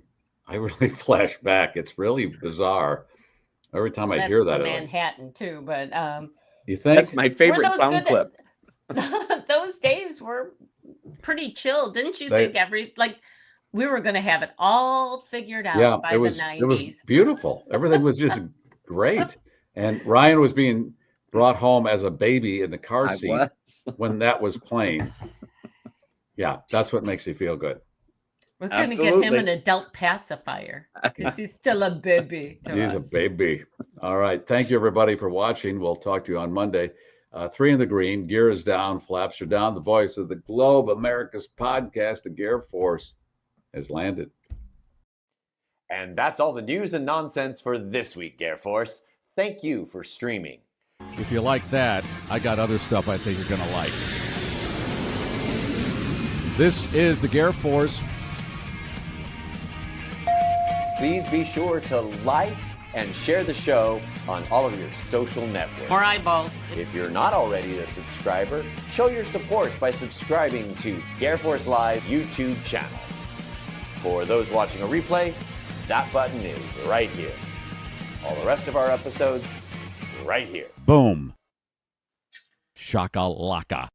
really flash back. It's really bizarre. Every time I hear that. That's Manhattan too, but you think? That's my favorite sound clip. Those days were pretty chill, didn't you think? We were going to have it all figured out by the 90s. It was beautiful. Everything was just great. And Ryan was being brought home as a baby in the car seat when that was playing. Yeah, that's what makes me feel good. We're going to get him an adult pacifier because he's still a baby to us. He's a baby. All right. Thank you, everybody, for watching. We'll talk to you on Monday. 3 in the green. Gear is down. Flaps are down. The voice of the globe, America's podcast, the GarrForce, has landed. And that's all the news and nonsense for this week, GarrForce. Thank you for streaming. If you like that, I got other stuff I think you're going to like. This is the GarrForce. Please be sure to like and share the show on all of your social networks. More eyeballs. If you're not already a subscriber, show your support by subscribing to GarrForce Live YouTube channel. For those watching a replay, that button is right here. All the rest of our episodes, right here. Boom. Shakalaka.